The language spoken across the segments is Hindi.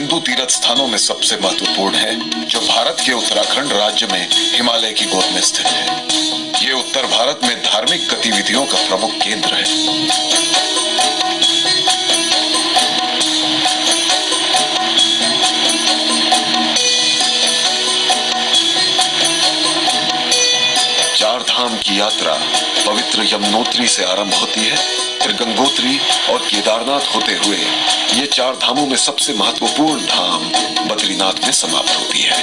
हिंदू तीर्थ स्थानों में सबसे महत्वपूर्ण है, जो भारत के उत्तराखंड राज्य में हिमालय की गोद में स्थित है। ये उत्तर भारत में धार्मिक गतिविधियों का प्रमुख केंद्र है। चार धाम की यात्रा पवित्र यमुनोत्री से आरंभ होती है, फिर गंगोत्री और केदारनाथ होते हुए ये चार धामों में सबसे महत्वपूर्ण धाम बद्रीनाथ में समाप्त होती है।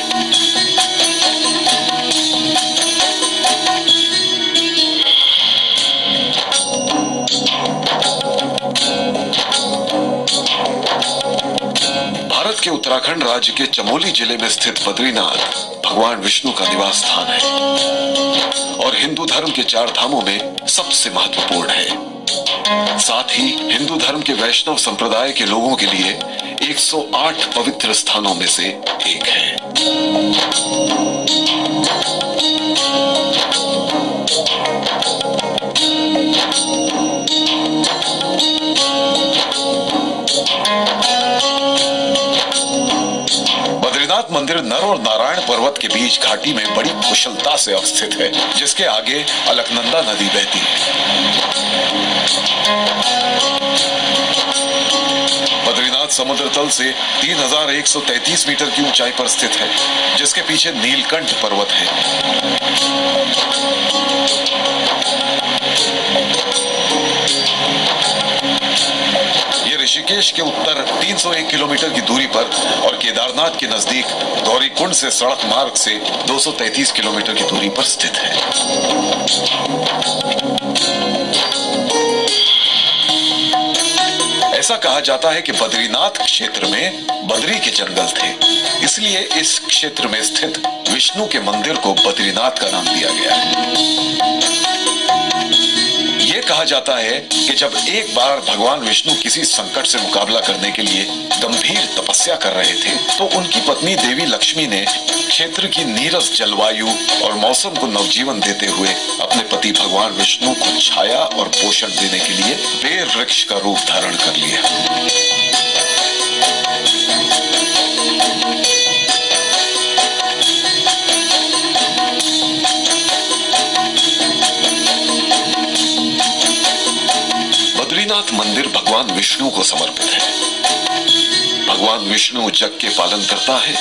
भारत के उत्तराखंड राज्य के चमोली जिले में स्थित बद्रीनाथ भगवान विष्णु का निवास स्थान है और हिंदू धर्म के चार धामों में सबसे महत्वपूर्ण है। साथ ही हिंदू धर्म के वैष्णव संप्रदाय के लोगों के लिए 108 पवित्र स्थानों में से एक है। बद्रीनाथ मंदिर नर और नारायण पर्वत के बीच घाटी में बड़ी कुशलता से अवस्थित है, जिसके आगे अलकनंदा नदी बहती है। बद्रीनाथ समुद्र तल से 3133 मीटर की ऊंचाई पर स्थित है, जिसके पीछे नीलकंठ पर्वत है। ये ऋषिकेश के उत्तर 301 किलोमीटर की दूरी पर और केदारनाथ के नजदीक गौरीकुंड से सड़क मार्ग से 233 किलोमीटर की दूरी पर स्थित है। ऐसा कहा जाता है कि बद्रीनाथ क्षेत्र में बद्री के जंगल थे, इसलिए इस क्षेत्र में स्थित विष्णु के मंदिर को बद्रीनाथ का नाम दिया गया है। ये कहा जाता है कि जब एक बार भगवान विष्णु किसी संकट से मुकाबला करने के लिए गंभीर तपस्या कर रहे थे, तो उनकी पत्नी देवी लक्ष्मी ने क्षेत्र की नीरस जलवायु और मौसम को नवजीवन देते हुए अपने पति भगवान विष्णु को छाया और पोषण देने के लिए बेर वृक्ष का रूप धारण कर लिया। बद्रीनाथ मंदिर भगवान विष्णु को समर्पित है। भगवान विष्णु जग के पालन करता है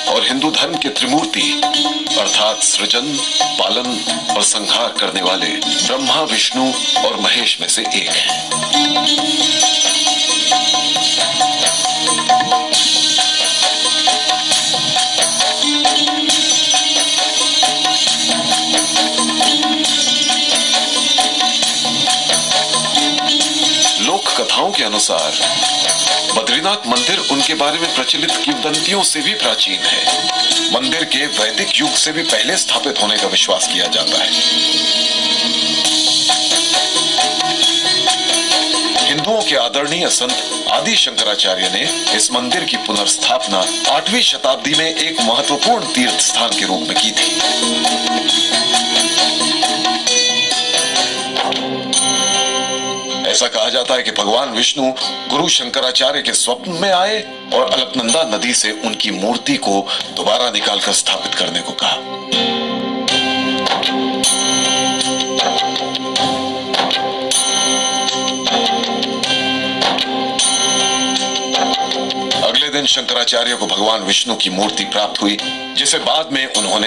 और हिंदू धर्म के त्रिमूर्ति अर्थात सृजन, पालन और संहार करने वाले ब्रह्मा, विष्णु और महेश में से एक है। लोक कथाओं के अनुसार बद्रीनाथ मंदिर उनके बारे में प्रचलित किंवदंतियों से भी प्राचीन है। मंदिर के वैदिक युग से भी पहले स्थापित होने का विश्वास किया जाता है। हिंदुओं के आदरणीय संत आदि शंकराचार्य ने इस मंदिर की पुनर्स्थापना 8वीं शताब्दी में एक महत्वपूर्ण तीर्थ स्थान के रूप में की थी। ऐसा कहा जाता है कि भगवान विष्णु गुरु शंकराचार्य के स्वप्न में आए और अलकनंदा नदी से उनकी मूर्ति को दोबारा निकालकर स्थापित करने को कहा। अगले दिन शंकराचार्य को भगवान विष्णु की मूर्ति प्राप्त हुई, जिसे बाद में उन्होंने